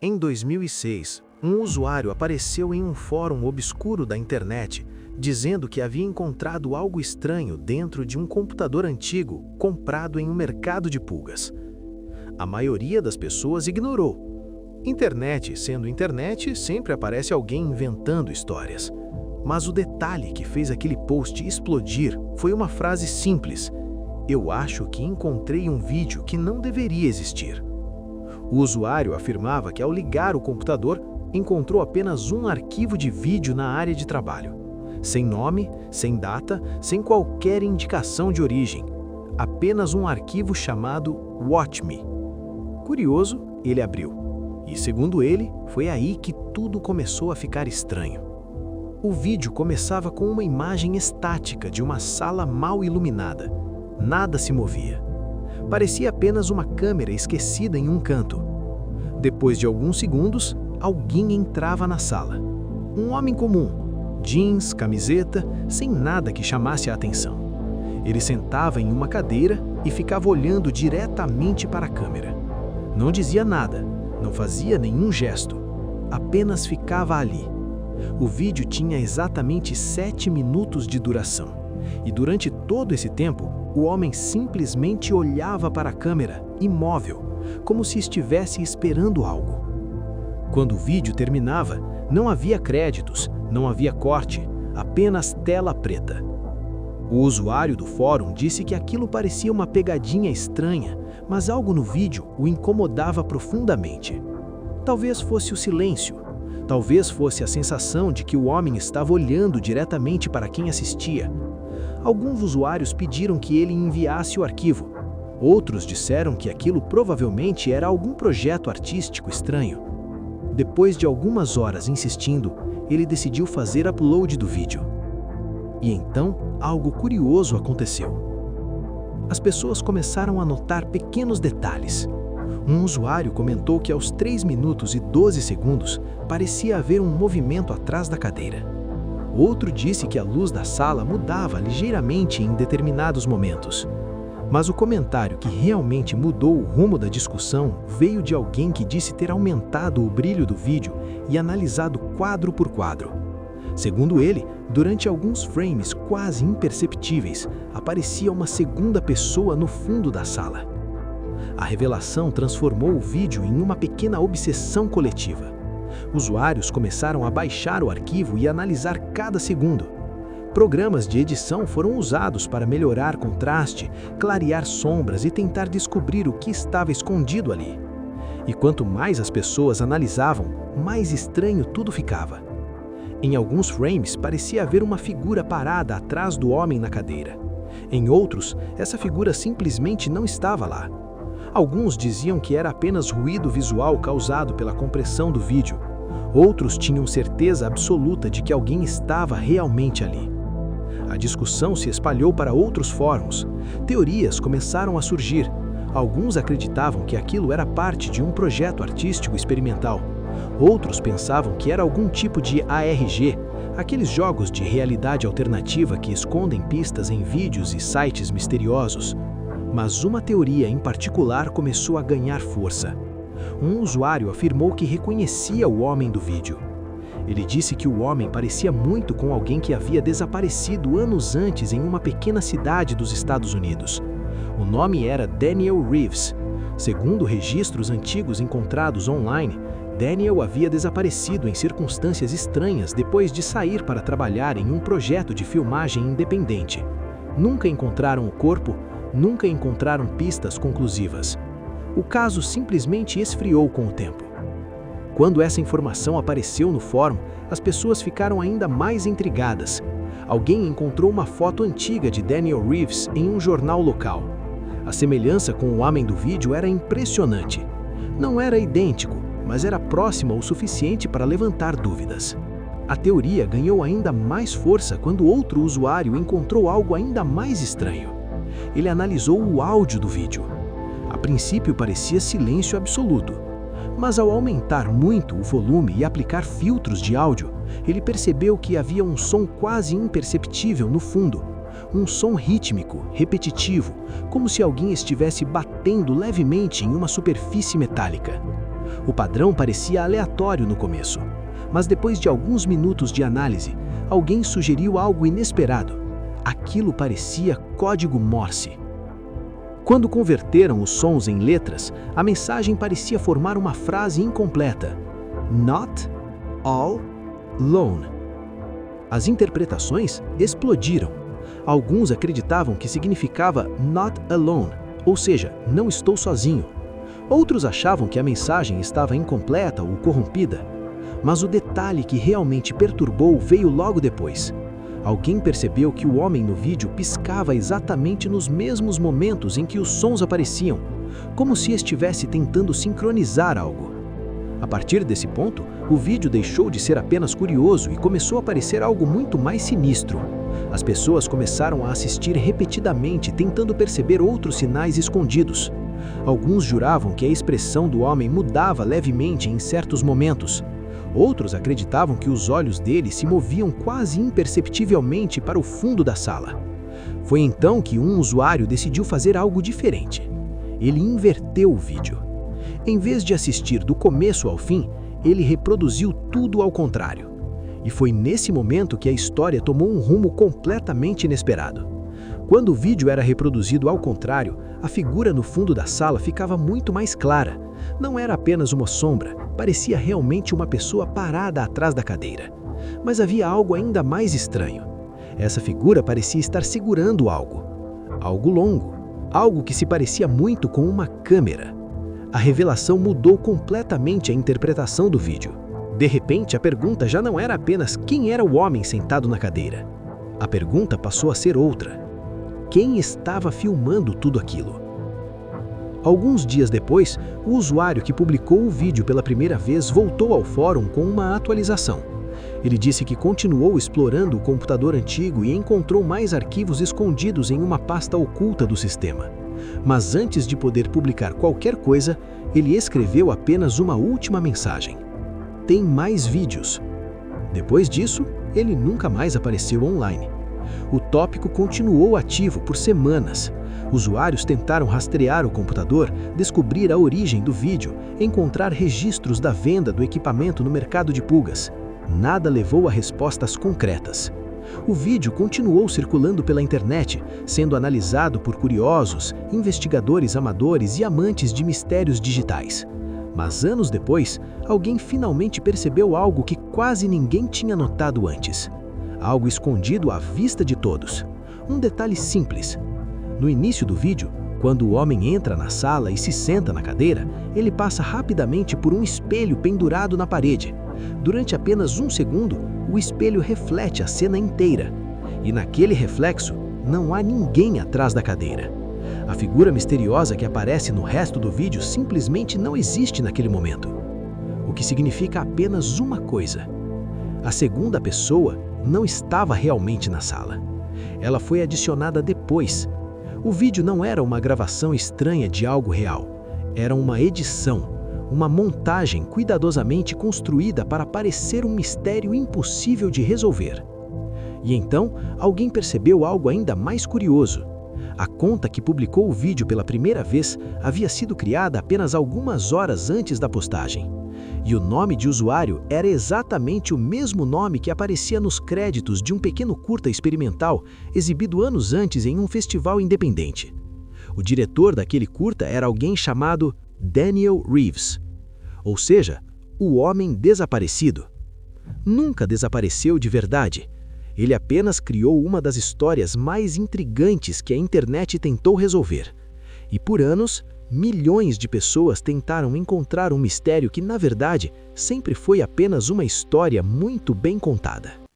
Em 2006, um usuário apareceu em um fórum obscuro da internet, dizendo que havia encontrado algo estranho dentro de um computador antigo comprado em um mercado de pulgas. A maioria das pessoas ignorou. Internet, sendo internet, sempre aparece alguém inventando histórias. Mas o detalhe que fez aquele post explodir foi uma frase simples: "Eu acho que encontrei um vídeo que não deveria existir." O usuário afirmava que ao ligar o computador, encontrou apenas um arquivo de vídeo na área de trabalho. Sem nome, sem data, sem qualquer indicação de origem. Apenas um arquivo chamado Watch Me. Curioso, ele abriu. E segundo ele, foi aí que tudo começou a ficar estranho. O vídeo começava com uma imagem estática de uma sala mal iluminada. Nada se movia. Parecia apenas uma câmera esquecida em um canto. Depois de alguns segundos, alguém entrava na sala. Um homem comum, jeans, camiseta, sem nada que chamasse a atenção. Ele sentava em uma cadeira e ficava olhando diretamente para a câmera. Não dizia nada, não fazia nenhum gesto, apenas ficava ali. O vídeo tinha exatamente 7 minutos de duração. E durante todo esse tempo, o homem simplesmente olhava para a câmera, imóvel, como se estivesse esperando algo. Quando o vídeo terminava, não havia créditos, não havia corte, apenas tela preta. O usuário do fórum disse que aquilo parecia uma pegadinha estranha, mas algo no vídeo o incomodava profundamente. Talvez fosse o silêncio, talvez fosse a sensação de que o homem estava olhando diretamente para quem assistia. Alguns usuários pediram que ele enviasse o arquivo. Outros disseram que aquilo provavelmente era algum projeto artístico estranho. Depois de algumas horas insistindo, ele decidiu fazer upload do vídeo. E então, algo curioso aconteceu. As pessoas começaram a notar pequenos detalhes. Um usuário comentou que aos 3 minutos e 12 segundos, parecia haver um movimento atrás da cadeira. Outro disse que a luz da sala mudava ligeiramente em determinados momentos. Mas o comentário que realmente mudou o rumo da discussão veio de alguém que disse ter aumentado o brilho do vídeo e analisado quadro por quadro. Segundo ele, durante alguns frames quase imperceptíveis, aparecia uma segunda pessoa no fundo da sala. A revelação transformou o vídeo em uma pequena obsessão coletiva. Usuários começaram a baixar o arquivo e analisar cada segundo. Programas de edição foram usados para melhorar contraste, clarear sombras e tentar descobrir o que estava escondido ali. E quanto mais as pessoas analisavam, mais estranho tudo ficava. Em alguns frames, parecia haver uma figura parada atrás do homem na cadeira. Em outros, essa figura simplesmente não estava lá. Alguns diziam que era apenas ruído visual causado pela compressão do vídeo. Outros tinham certeza absoluta de que alguém estava realmente ali. A discussão se espalhou para outros fóruns. Teorias começaram a surgir. Alguns acreditavam que aquilo era parte de um projeto artístico experimental. Outros pensavam que era algum tipo de ARG, aqueles jogos de realidade alternativa que escondem pistas em vídeos e sites misteriosos. Mas uma teoria em particular começou a ganhar força. Um usuário afirmou que reconhecia o homem do vídeo. Ele disse que o homem parecia muito com alguém que havia desaparecido anos antes em uma pequena cidade dos Estados Unidos. O nome era Daniel Reeves. Segundo registros antigos encontrados online, Daniel havia desaparecido em circunstâncias estranhas depois de sair para trabalhar em um projeto de filmagem independente. Nunca encontraram o corpo, nunca encontraram pistas conclusivas. O caso simplesmente esfriou com o tempo. Quando essa informação apareceu no fórum, as pessoas ficaram ainda mais intrigadas. Alguém encontrou uma foto antiga de Daniel Reeves em um jornal local. A semelhança com o homem do vídeo era impressionante. Não era idêntico, mas era próximo o suficiente para levantar dúvidas. A teoria ganhou ainda mais força quando outro usuário encontrou algo ainda mais estranho. Ele analisou o áudio do vídeo. A princípio parecia silêncio absoluto, mas ao aumentar muito o volume e aplicar filtros de áudio, ele percebeu que havia um som quase imperceptível no fundo. Um som rítmico, repetitivo, como se alguém estivesse batendo levemente em uma superfície metálica. O padrão parecia aleatório no começo, mas depois de alguns minutos de análise, alguém sugeriu algo inesperado. Aquilo parecia código Morse. Quando converteram os sons em letras, a mensagem parecia formar uma frase incompleta. Not all alone. As interpretações explodiram. Alguns acreditavam que significava not alone, ou seja, não estou sozinho. Outros achavam que a mensagem estava incompleta ou corrompida. Mas o detalhe que realmente perturbou veio logo depois. Alguém percebeu que o homem no vídeo piscava exatamente nos mesmos momentos em que os sons apareciam, como se estivesse tentando sincronizar algo. A partir desse ponto, o vídeo deixou de ser apenas curioso e começou a parecer algo muito mais sinistro. As pessoas começaram a assistir repetidamente, tentando perceber outros sinais escondidos. Alguns juravam que a expressão do homem mudava levemente em certos momentos. Outros acreditavam que os olhos dele se moviam quase imperceptivelmente para o fundo da sala. Foi então que um usuário decidiu fazer algo diferente. Ele inverteu o vídeo. Em vez de assistir do começo ao fim, ele reproduziu tudo ao contrário. E foi nesse momento que a história tomou um rumo completamente inesperado. Quando o vídeo era reproduzido ao contrário, a figura no fundo da sala ficava muito mais clara. Não era apenas uma sombra, parecia realmente uma pessoa parada atrás da cadeira. Mas havia algo ainda mais estranho. Essa figura parecia estar segurando algo. Algo longo. Algo que se parecia muito com uma câmera. A revelação mudou completamente a interpretação do vídeo. De repente, a pergunta já não era apenas quem era o homem sentado na cadeira. A pergunta passou a ser outra. Quem estava filmando tudo aquilo? Alguns dias depois, o usuário que publicou o vídeo pela primeira vez voltou ao fórum com uma atualização. Ele disse que continuou explorando o computador antigo e encontrou mais arquivos escondidos em uma pasta oculta do sistema. Mas antes de poder publicar qualquer coisa, ele escreveu apenas uma última mensagem. Tem mais vídeos. Depois disso, ele nunca mais apareceu online. O tópico continuou ativo por semanas. Usuários tentaram rastrear o computador, descobrir a origem do vídeo, encontrar registros da venda do equipamento no mercado de pulgas. Nada levou a respostas concretas. O vídeo continuou circulando pela internet, sendo analisado por curiosos, investigadores amadores e amantes de mistérios digitais. Mas anos depois, alguém finalmente percebeu algo que quase ninguém tinha notado antes. Algo escondido à vista de todos. Um detalhe simples. No início do vídeo, quando o homem entra na sala e se senta na cadeira, ele passa rapidamente por um espelho pendurado na parede. Durante apenas um segundo, o espelho reflete a cena inteira. E naquele reflexo, não há ninguém atrás da cadeira. A figura misteriosa que aparece no resto do vídeo simplesmente não existe naquele momento. O que significa apenas uma coisa. A segunda pessoa não estava realmente na sala. Ela foi adicionada depois. O vídeo não era uma gravação estranha de algo real. Era uma edição, uma montagem cuidadosamente construída para parecer um mistério impossível de resolver. E então, alguém percebeu algo ainda mais curioso. A conta que publicou o vídeo pela primeira vez havia sido criada apenas algumas horas antes da postagem. E o nome de usuário era exatamente o mesmo nome que aparecia nos créditos de um pequeno curta experimental exibido anos antes em um festival independente. O diretor daquele curta era alguém chamado Daniel Reeves, ou seja, o homem desaparecido. Nunca desapareceu de verdade. Ele apenas criou uma das histórias mais intrigantes que a internet tentou resolver. E por anos, milhões de pessoas tentaram encontrar um mistério que, na verdade, sempre foi apenas uma história muito bem contada.